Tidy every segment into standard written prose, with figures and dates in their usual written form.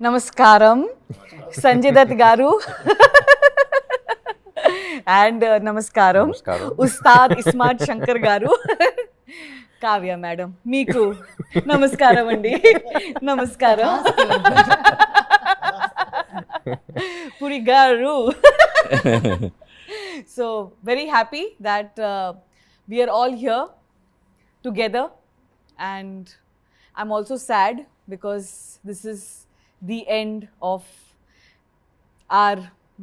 నమస్కారం సంజయ్ దత్ గారు అండ్ నమస్కారం ఉస్తాద్ ఇస్మార్ట్ శంకర్ గారు, కావ్య మేడం మీకు నమస్కారం అండి. నమస్కారం పురి గారు. So very happy that we are all here together, and I'm also sad because this is the end of our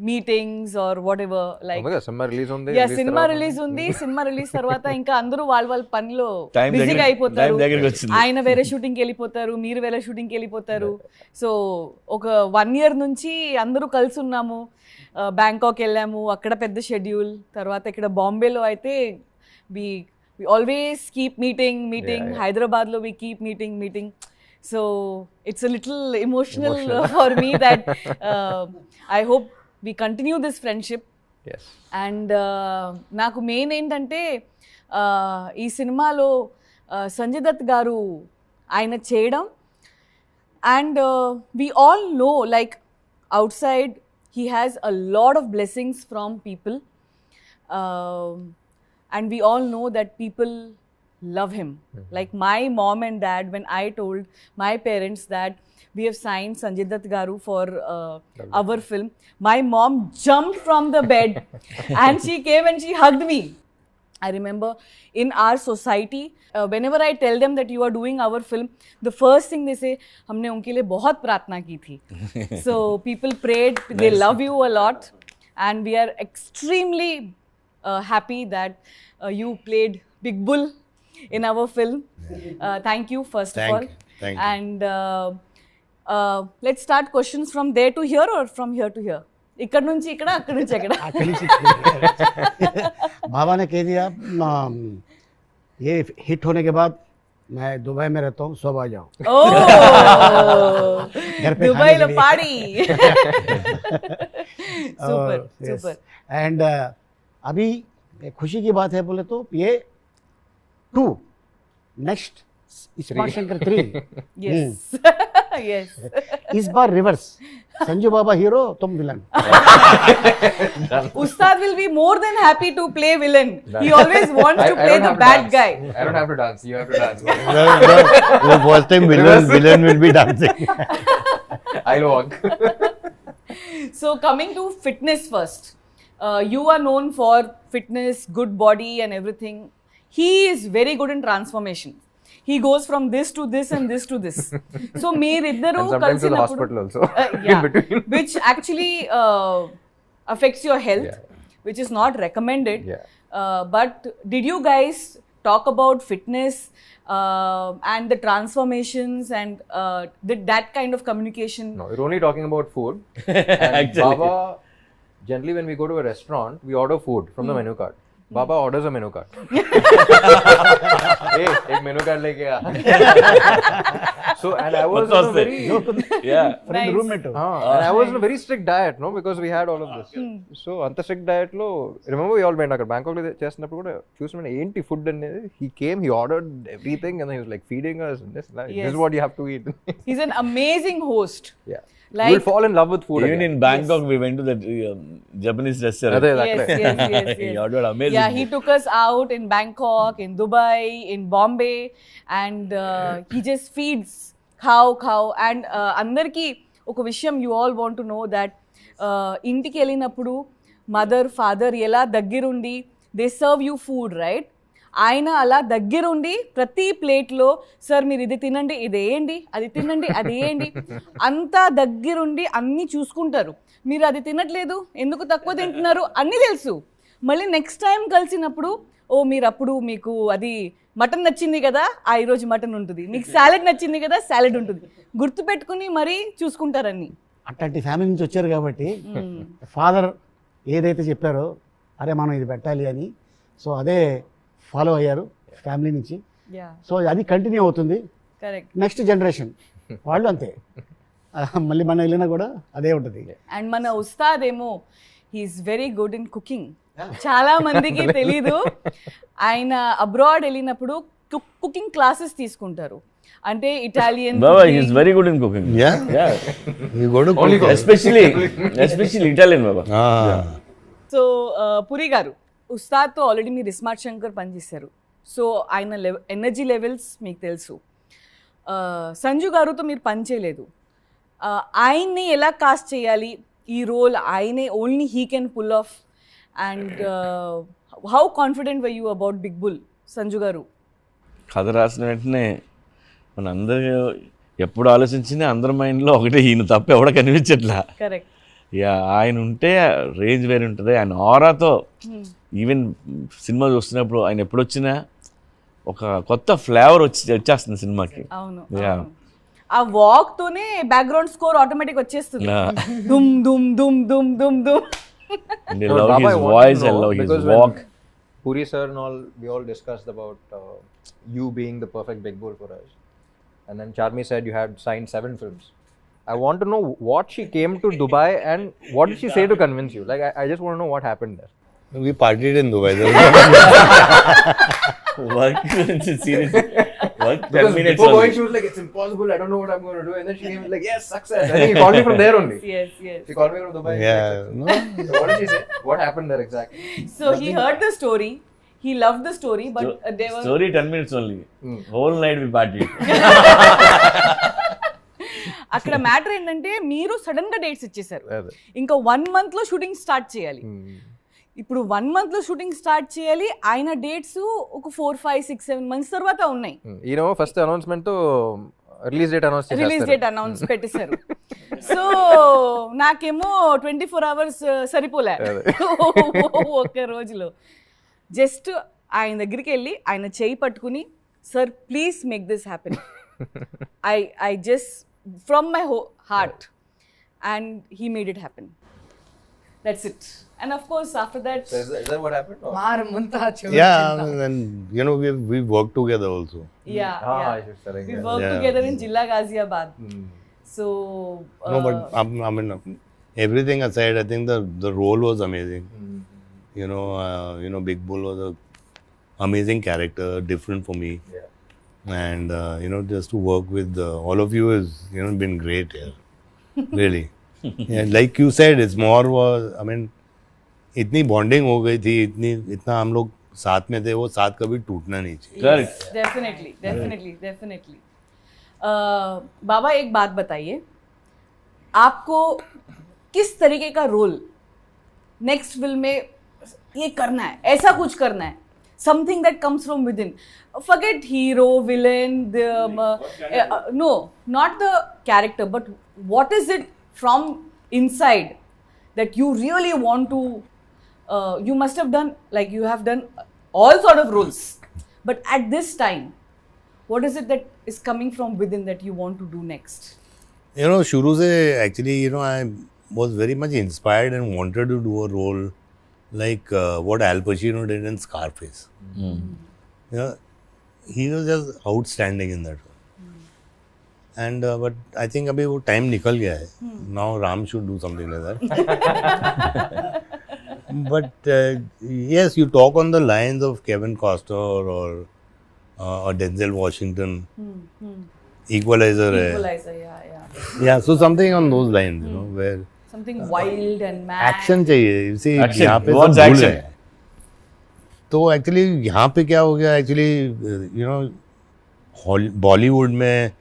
meetings or whatever, like cinema release undi. Yeah, cinema release undi. Cinema release tarvata inka andaru వాళ్ళ పనిలో బిజీగా అయిపోతారు. ఆయన వేరే shooting కి వెళ్ళిపోతారు, మీరు వేరే షూటింగ్ కి వెళ్ళిపోతారు. సో ఒక 1 year నుంచి అందరూ కలిసి ఉన్నాము. బ్యాంకాక్ వెళ్ళాము, అక్కడ పెద్ద షెడ్యూల్. తర్వాత ఇక్కడ బాంబేలో అయితే we always keep meeting. Hyderabad లో we keep meeting. So it's a little emotional for me that I hope we continue this friendship. Yes. And నాకు మెయిన్ ఏంటంటే ఈ సినిమాలో సంజయ్ దత్ గారు ఆయన చేయడం, and we all know, like outside he has a lot of blessings from people, and we all know that people love him. Like my mom and dad, when I told my parents that we have signed Sanjay Dutt garu for our film, my mom jumped from the bed and she came and she hugged me. I remember in our society, whenever I tell them that you are doing our film, the first thing they say, humne unke liye bahut pratna ki thi. So people prayed, they love you a lot, and we are extremely happy that you played Big Bull in our film. Thank you first of all. Thank you. And let's start questions from there to here or from here to here. ఇక్కడ నుంచి ఇక్కడ, అక్కడ నుంచి ఎక్కడ? बाबा ने कह दिया ये हिट होने के बाद मैं दुबई में रहता हूँ, सब आ जाओ। घर पे दुबईలో పాడి. Super. एंड अभी खुशी की बात है बोले तो ये 2 next smart Shankar 3 Yes. Yes. इस बार रिवर्स, संजू बाबा हीरो, तुम villain. Ustad will be more than happy to play villain. He always wants to play the bad guy. I don't have to dance. You have to dance. The first time villain will be dancing. I'll walk. So coming to fitness first, you are known for fitness, good body and everything. He is very good in transformation. He goes from this to this and this to this. So meeriddaru And sometimes to the kalsinappudu hospital also. yeah, In between. which actually affects your health, which is not recommended. Yeah. But did you guys talk about fitness and the transformations and did that kind of communication? No, we're only talking about food. And Baba, generally when we go to a restaurant, we order food from the menu card. Baba orders a menu card. Hey, एक menu card लेके आ. So and I was on a very Nice. roommate हो। and I was on a very strict diet, no, because we had all of this. So anta strict diet lo, remember we all went అక్కడ Bangkok లో చేస్తున్నప్పుడు కూడా చూస్తున్నాను ఏంటి food అనేది. He came, he ordered everything and then he was like feeding us and this is what you have to eat. He's an amazing host. Yeah. Like, You'll fall in love with food Even again. in Bangkok, we went to that Japanese restaurant. yes. He ordered amazing. Yeah, he took us out in Bangkok, in Dubai, in Bombay, and he just feeds cow. And andarki oka vishayam you all want to know that intiki వెళ్ళినప్పుడు mother, father ఎలా దగ్గరుండి they serve you food, right? ఆయన అలా దగ్గరుండి ప్రతి ప్లేట్లో sir మీరు ఇది తినండి, ఇది వేయండి, అది తినండి, అది వేయండి, అంతా దగ్గరుండి అన్నీ చూసుకుంటారు. మీరు అది తినట్లేదు, ఎందుకు తక్కువ తింటున్నారు అన్నీ తెలుసు. మళ్ళీ నెక్స్ట్ టైం కలిసినప్పుడు మీరు అప్పుడు మీకు అది మటన్ నచ్చింది కదా, ఈరోజు మటన్ ఉంటుంది, మీకు సాలెడ్ నచ్చింది కదా, సాలెడ్ ఉంటుంది, గుర్తుపెట్టుకుని మరీ చూసుకుంటారని. అట్లాంటి ఫ్యామిలీ నుంచి వచ్చారు కాబట్టి ఫాదర్ ఏదైతే చెప్పారో అరే మనం ఇది పెట్టాలి అని, సో అదే ఫాలో అయ్యారు ఫ్యామిలీ నుంచి. సో అది కంటిన్యూ అవుతుంది. కరెక్ట్. నెక్స్ట్ జనరేషన్ వాళ్ళు అంతే, మళ్ళీ మనం వెళ్ళినా కూడా అదే ఉంటుంది. అండ్ మన ఉస్తాద్ ఏమో he is very good in cooking. చాలా మందికి తెలీదు, ఆయన అబ్రాడ్ వెళ్ళినప్పుడు కుకింగ్ క్లాసెస్ తీసుకుంటారు. అంటే Italian Baba, he is very good in cooking. Yeah? Yeah. You go to cook. Especially Italian, Baba. Ah. So Puri garu ఉస్తాద్తో ఆల్రెడీ మీరు ఇస్మార్ట్ శంకర్ పనిచేశారు, సో ఆయన ఎనర్జీ లెవెల్స్ మీకు తెలుసు. సంజు గారుతో మీరు పని చేయలేదు, ఆయన్ని ఎలా కాస్ట్ చేయాలి ఈ రోల్, ఆయనే only he can pull off, and how confident were you about big bull Sanju గారు? కథ రాసిన వెంటనే మన అందరూ ఎప్పుడు ఆలోచించినా అందరి మైండ్లో ఒకటే, ఈయన తప్ప ఎవడ కనిపించట్లా. కరెక్ట్. యా, ఆయన ఉంటే రేంజ్ వేరే ఉంటుంది. ఆయన ఆరాతో ఈవెన్ సినిమా చూస్తున్నప్పుడు ఆయన ఎప్పుడు వచ్చినా ఒక కొత్త ఫ్లేవర్ వచ్చేస్తుంది సినిమాకి. అవును, యా, ఆ వాక్ తోనే బ్యాక్గ్రౌండ్ స్కోర్ ఆటోమేటిక్ వచ్చేస్తుంది. దుమ్ దుమ్ దుమ్ దుమ్ దుమ్ దుమ్. and I love his voice, I love his walk. Puri sir and all, we all discussed about you being the perfect Big Bull for us. And then Charmi said you had signed 7 films. I want to know what she came to Dubai and what did she say to convince you? Like, I just want to know what happened there. We partied in Dubai. Work seriously. Work 10 Because minutes before going, only. she was like, it's impossible, I don't know what I'm going to do. And then she came like, yes, success. And he called me from there only. Yes, yes. She called me from Dubai. Yeah. No. So what did she say? What happened there exactly? So he heard the story, he loved the story, but there were Story 10 minutes only. Whole night we partied. అక్కడ matter ఏంటంటే మీరు sudden గా dates ఇచ్చేసారు, అదే. ఇంకా 1 month లో shooting start చేయాలి. ఇప్పుడు 1 month లో షూటింగ్ స్టార్ట్ చేయాలి, ఆయన డేట్స్ ఒక 4, 5, 6, 7 months తర్వాత ఉన్నాయి. ఫస్ట్ అనౌన్స్మెంట్ తో release date announce release date announce పెట్టేశారు. సో నాకేమో 24 hours సరిపోలే ఒక్క రోజులో. జస్ట్ ఆయన దగ్గరికి వెళ్ళి ఆయన చేయి పట్టుకుని, sir please make this happen, I just from my heart, and he made it happen. That's it. And of course after that Is that what happened? Or? Yeah, and you know, we worked together also. yeah, Ah, yeah. I should say, We yeah. worked Yeah. together in Jilla Ghaziabad. So No, but I mean, everything aside, I think the role was amazing. You know, Big Bull was a amazing character, different for me. Yeah. And you know, just to work with all of you has, you know, been great. Yeah, really. Yeah, like you said, it's more was, I mean, इतनी bonding हो गई थी, इतना हम लोग साथ में थे, वो साथ कभी टूटना नहीं चाहिए. Correct. डेफिनेटली. बाबा एक बात बताइए, आपको किस तरीके का रोल नेक्स्ट फिल्म में ये करना है, ऐसा कुछ करना है, something that comes from within. Forget hero, villain, no, not the character, but what is it from inside that you really want to, you must have done, like you have done all sort of roles, but at this time, what is it that is coming from within that you want to do next? You know, शुरू से actually, you know, I was very much inspired and wanted to do a role like what Al Pacino did in Scarface. You know, he was just outstanding in that role. And but I think अभी वो time निकल गया है. Now Ram should do something like that. But yes, you talk on the lines of Kevin Costner or Denzel Washington. Equalizer. Equalizer, yeah. Yeah, so something on those lines, you know, where Something wild and mad. Action चाहिए. You see, Action. यहाँ पे He सब wants भूल action. गए. तो actually यहाँ पे क्या हो गया, एक्चुअली यू नो, बॉलीवुड में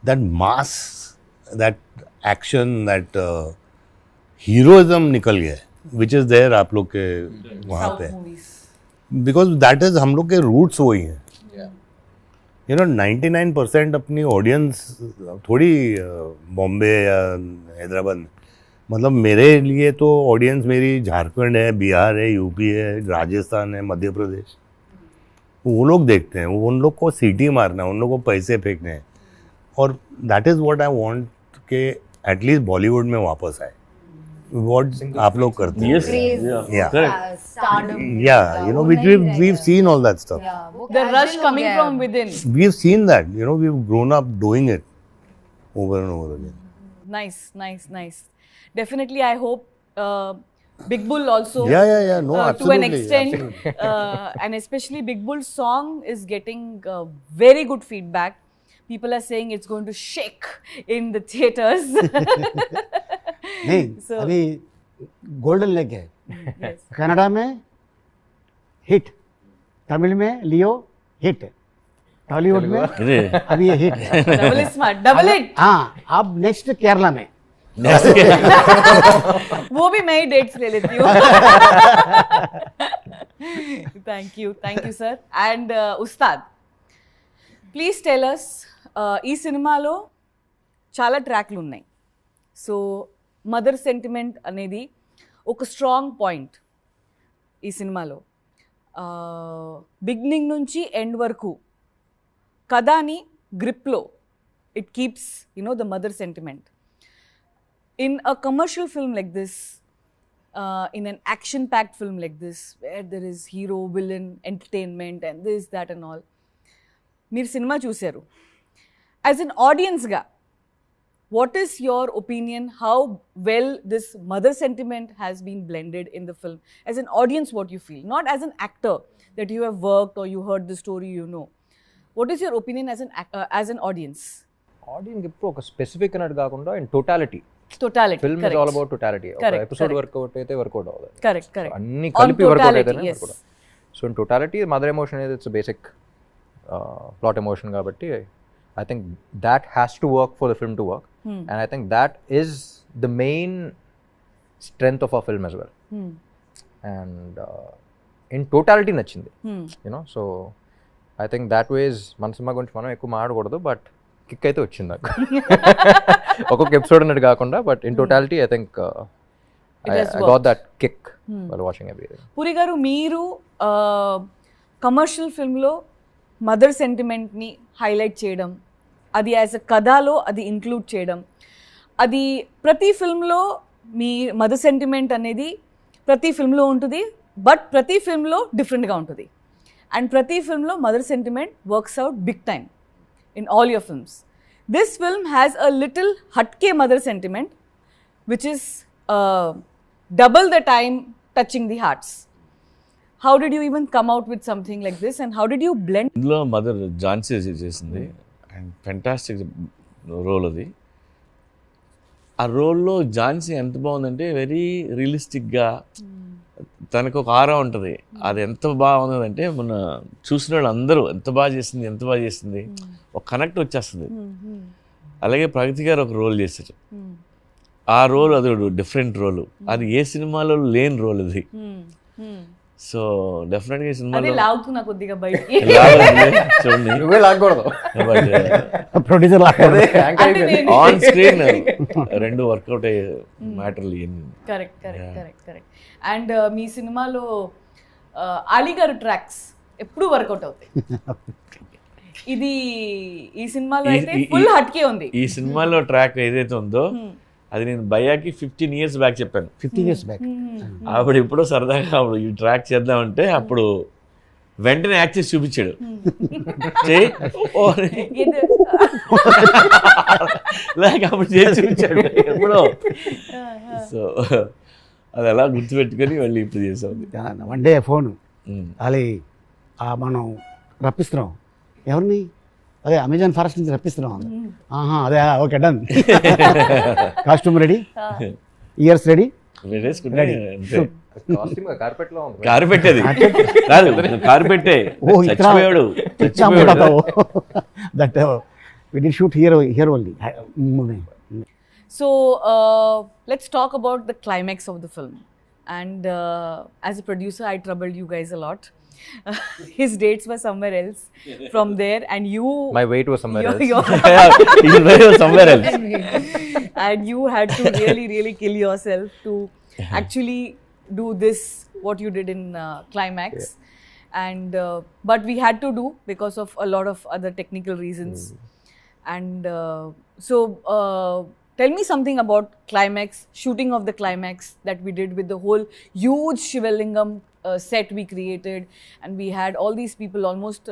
that mass, that action, that heroism निकल गया है, विच इज देयर आप लोग के वहाँ South पे, movies. बिकॉज दैट इज हम लोग के रूट्स वही हैं. यू नो, 99% अपनी ऑडियंस थोड़ी बॉम्बे या हैदराबाद में, मतलब मेरे लिए तो ऑडियंस मेरी झारखंड है, बिहार है, यूपी है, राजस्थान है, मध्य प्रदेश. वो लोग देखते हैं, उन लोग को सीटी मारना है, उन लोग को पैसे फेंकने हैं. और that is what I want के एटलीस्ट बॉलीवुड में वापस आए, व्हाट आप लोग करते हैं. Yes. Craze. Yeah. Yeah. Stardom. Yeah, you know, which we've seen all that stuff. Yeah, वो The casual rush हो coming गया है. from within. We've seen that, you know, we've grown up doing it over and over again. Nice. Definitely, I hope Big Bull also. Yeah. No, To absolutely. an extent, and especially Big Bull's song is getting very good feedback. People are saying it's going to shake in the theaters. नहीं So- अभी golden leg है, Yes. Canada में hit, Tamil में लियो hit, Tollywood में ఇది अभी ये hit है। Double is smart. Double it. हाँ, अब नेक्स्ट केरला में वो भी मैं ही डेट्स ले लेती हूँ. Thank you sir. And Ustaad, please tell us, ఈ సినిమాలో చాలా ట్రాక్లు ఉన్నాయి. సో మదర్ సెంటిమెంట్ అనేది ఒక స్ట్రాంగ్ పాయింట్ ఈ సినిమాలో. బిగినింగ్ నుంచి ఎండ్ వరకు కథని గ్రిప్లో it keeps the mother sentiment. In a commercial film like this, in an action-packed film like this, where there is hero, villain, entertainment, and this, that, and all, మీరు cinema చూశారు. As an audience ga, what is your opinion? How well this mother sentiment has been blended in the film? As an audience, what you feel, not as an actor that you have worked or you heard the story, you know. What is your opinion as an audience? Audience ఇప్పుడు ఒక specific అన్నట్టు కాకుండా in totality Totality. Film is all about totality. ఒక Correct, episode correct. Work out అయితే work out అవ్వదు, Correct, correct. అన్ని On కలిపి work out totality, అయితేనే yes. Work out. So in totality mother emotion అనేది ఇట్స్ బేసిక్ ప్లాట్ ఎమోషన్ కాబట్టి I think that has to work for the film to work, and I think that is the main strength of a film as well. And in totality నచ్చింది, you know. So I think that was మన సినిమా గురించి మనం ఎక్కువ మాట్లాడకూడదు, but kick అయితే వచ్చింది నాకు. ఒక్కొక్క ఎపిసోడ్ అన్నట్టు కాకుండా, but in totality I think It has I got that kick while watching everything. Puri గారు, మీరు కమర్షియల్ ఫిల్మ్లో మదర్ సెంటిమెంట్ని హైలైట్ చేయడం, అది యాజ్ అ కథలో అది ఇంక్లూడ్ చేయడం, అది ప్రతి ఫిల్మ్లో మీ మదర్ సెంటిమెంట్ అనేది ప్రతి ఫిల్మ్లో ఉంటుంది, బట్ ప్రతి ఫిల్మ్లో డిఫరెంట్గా ఉంటుంది. అండ్ ప్రతి ఫిల్మ్లో mother sentiment works out big time in all your films. This film has a little hatke mother sentiment, which is double the time touching the hearts. How did you even come out with something like this, and how did you blend? ఇందులో mother Jhansi చేసింది, and fantastic role అది. ఆ రోల్లో ఝాన్సీ ఎంత బాగుందంటే very రియలిస్టిక్గా, తనకు ఒక ఆరా ఉంటుంది. అది ఎంత బాగుందంటే మన చూసిన వాళ్ళు అందరూ ఎంత బాగా చేసింది ఒక కనెక్ట్ వచ్చేస్తుంది. అలాగే ప్రగతి గారు ఒక రోల్ చేశారు. ఆ రోల్ అది డిఫరెంట్ రోల్, అది ఏ సినిమాలో లేని రోల్ అది. సో డెఫినెట్గా ఈ అదే సినిమాలో లాగుతున్నా కొద్దిగా బయటికి. చూడండి, నువ్వే లాగకూడదు. ప్రొడ్యూసర్ అంటే నేను- ఆన్ స్క్రీన్ రెండు వర్కౌట్ అయ్యే మ్యాటర్లు ఇవన్నీ. కరెక్ట్. అండ్ మీ సినిమాలో అలీ గారు ట్రాక్స్ ఎప్పుడు వర్కౌట్ అవుతాయి. ఇది ఈ సినిమాలో అయితే ఫుల్ హట్కే ఉంది. ఈ సినిమాలో ట్రాక్ ఏదైతే ఉందో అది నేను భయ్యాకి 15 years బ్యాక్ చెప్పాను. 15 years బ్యాక్ అప్పుడు ఎప్పుడో సరదాగా అప్పుడు ఈ ట్రాక్ చేద్దామంటే అప్పుడు వెంటనే యాక్ట్ చేసి చూపించాడు. చెయ్యి ఓ అని. లేక అప్పుడు చేసి చూపించాడు ఎప్పుడో. సో అది అలా గుర్తుపెట్టుకొని మళ్ళీ ఇప్పుడు చేసాం. వన్ డే ఫోన్ అది మనం రప్పిస్తున్నాం, ఎవరిని? అదే అమెజాన్ ఫారెస్ట్ నుంచి రప్పిస్తున్నాం. ఆహా, అదే okay done. Costume ready, ears ready, carpet లో ఉంది. కారు పెట్టేది కాదు, కారు పెట్టే ఓ చచ్చిపోయాడు. That we did shoot here only. So let's talk about the climax of the film. And as a producer, I troubled you guys a lot. His dates were somewhere else from there, and you. My weight was somewhere else. somewhere else. And you had to really kill yourself to actually do this, what you did in climax. And but we had to do because of a lot of other technical reasons. And so tell me something about climax, shooting of the climax that we did with the whole huge Shivalingam set we created, and we had all these people, almost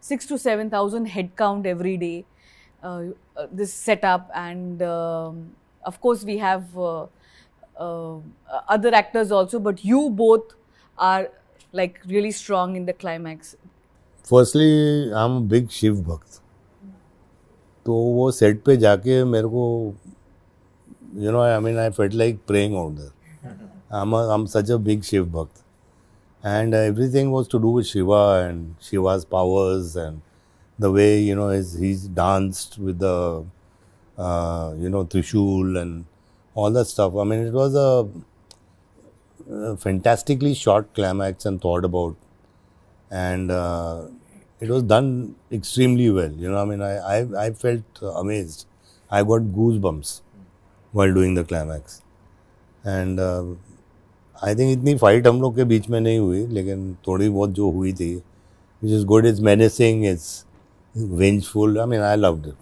6,000 to 7,000 head count every day. This setup, and of course we have other actors also, but you both are like really strong in the climax. Firstly, I'm a big Shiv Bhakt. तो वो set पे जाके मेरे को you know I mean I felt like praying out there. I am such a big Shiva भक्त and everything was to do with Shiva and Shiva's powers and the way you know he's danced with the you know Trishul and all that stuff. I mean, it was a fantastically short climax and thought about, and it was done extremely well. You know, I mean, I felt amazed. I got goosebumps while doing the climax, and I think इतनी fight हम लोग के बीच में नहीं हुई, लेकिन थोड़ी बहुत जो हुई थी, which is good, it's menacing, it's vengeful, I mean I loved it.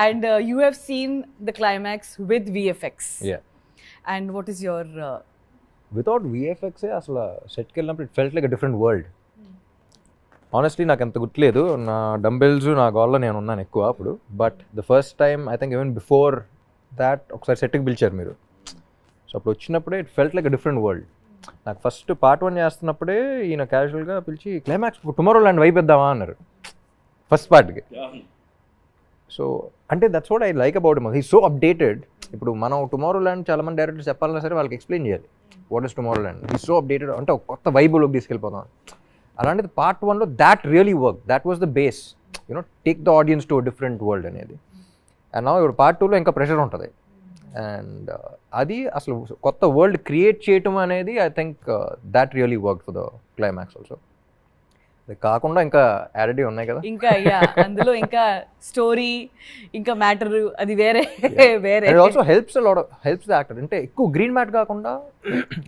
And you have seen the climax with VFX. Yeah. And what is your... without VFX అసలు సెట్కి వెళ్ళినప్పుడు it felt like a different world. Honestly నాకు అంత గుర్తులేదు, నా dumbbells నా గోల్లో నేను ఉన్నాను ఎక్కువ అప్పుడు. But the first time I think even before that ఒకసారి సెట్కి పిలిచారు మీరు. సో అప్పుడు వచ్చినప్పుడే it felt like a different world. నాకు ఫస్ట్ పార్ట్ 1 చేస్తున్నప్పుడే ఈయన క్యాజువల్గా పిలిచి క్లైమాక్స్ టుమారో ల్యాండ్ వైపు ఇద్దామా అన్నారు ఫస్ట్ పార్ట్కి. సో అంటే that's what I like about him, he so updated. ఇప్పుడు మనం టుమారో ల్యాండ్ చాలామంది డైరెక్టర్స్ చెప్పాలన్నా సరే వాళ్ళకి ఎక్స్ప్లెయిన్ చేయాలి what is tomorrow land. He so updated, అంటే ఒక కొత్త వైబులోకి తీసుకెళ్ళిపోతాం. అలాంటిది పార్ట్ 1లో that really work, that was the base, you know take the audience to different world అనేది. అండ్ నా ఇప్పుడు పార్ట్ 2లో ఇంకా ప్రెషర్ ఉంటుంది. అండ్ అది అసలు కొత్త వరల్డ్ క్రియేట్ చేయటం అనేది I think that really work for the climax also. అది కాకుండా ఇంకా యాడెడ్ ఉన్నాయి కదా, ఇంకా అందులో ఇంకా స్టోరీ ఇంకా మ్యాటర్ అది వేరే వేరే. And also helps helps the actor. అంటే ఎక్కువ గ్రీన్ మ్యాట్ కాకుండా,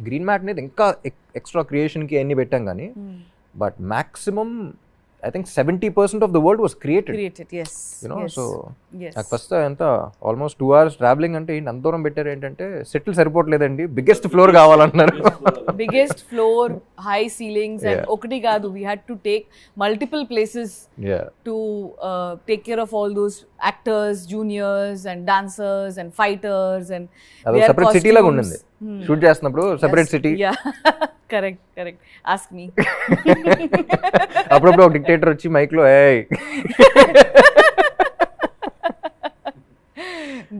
గ్రీన్ మ్యాట్ అనేది ఇంకా ఎక్స్ట్రా క్రియేషన్కి అన్ని పెట్టాం కానీ, but maximum I think 70% of the world was created. Yes. You know, yes. so yes. నాకు ఫస్ట్ ఎంత ఆల్మోస్ట్ 2 hours ట్రావెలింగ్ అంటే ఏంటి అంత దూరం పెట్టారు ఏంటంటే సెటిల్ సరిపోవట్లేదండి, బిగ్గెస్ట్ ఫ్లోర్ కావాలన్నారు. Biggest floor, high ceilings, and okati kaadu, we had to take multiple places to take care of all those actors, juniors and dancers and fighters and అది separate city లాగా ఉండింది shoot చేస్తున్నప్పుడు, separate city. Correct ask me. అప్పుడప్పుడు ఒక dictator వచ్చి మైక్లో ఏయ్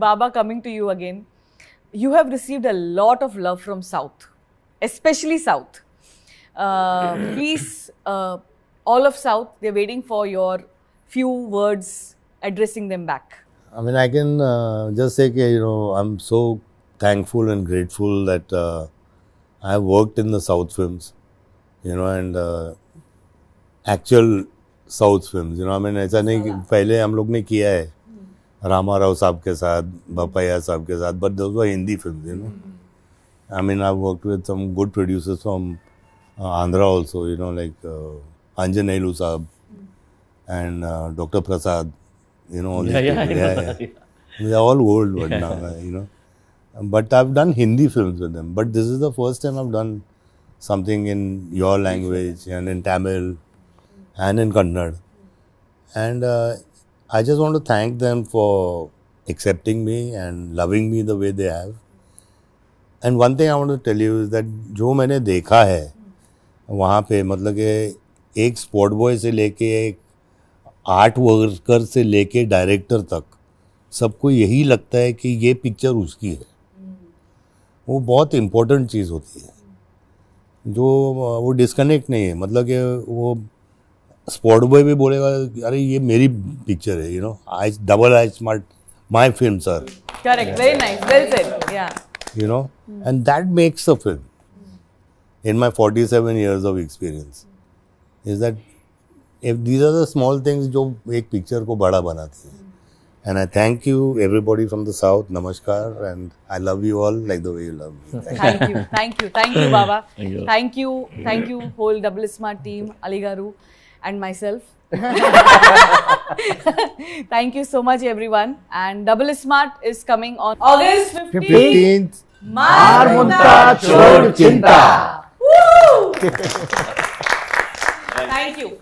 Baba, coming to you again, you have received a lot of love from South, especially South. Please, all of South, they're waiting for your few words addressing them back. I mean, I can just say, you know, I'm so thankful and grateful that I have worked in the South films, you know, and actual South films, you know. I mean, ऐसा नहीं कि पहले हम लोग ने किया है रामा राव साहब के साथ, बपैया साहब के साथ, but those were Hindi films, you know. I mean, I've worked with some good producers from Andhra also, you know, like Anjaneyulu Saab and Dr. Prasad, you know, all these people. Yeah. They're all old but now, you know. But I've done Hindi films with them. But this is the first time I've done something in your language and in Tamil and in Kannada. And I just want to thank them for accepting me and loving me the way they have. And one thing I want to tell you is that जो मैंने देखा है वहाँ पे, मतलब कि एक sport boy से लेके एक आर्ट वर्कर से लेके डायरेक्टर तक सबको यही लगता है कि ये पिक्चर उसकी है. वो बहुत इम्पोर्टेंट चीज़ होती है, जो वो डिस्कनेक्ट नहीं है. मतलब कि वो स्पॉट बॉय भी बोलेगा अरे ये मेरी पिक्चर है, you know, I double I smart my film sir. Correct, very nice, well said. Yeah. You know, and that makes a film. In my 47 years of experience, is that if these are the small things जो एक picture को बड़ा बनाती हैं. And I thank you everybody from the South. Namaskar, and I love you all like the way you love me. Thank you, Baba. Thank you. Thank you, whole Double Smart team, Ali Garu, and myself. Thank you so much, everyone. And Double Smart is coming on August 15th. 15th. Marmunta Chod Chinta. Woo! Thank you.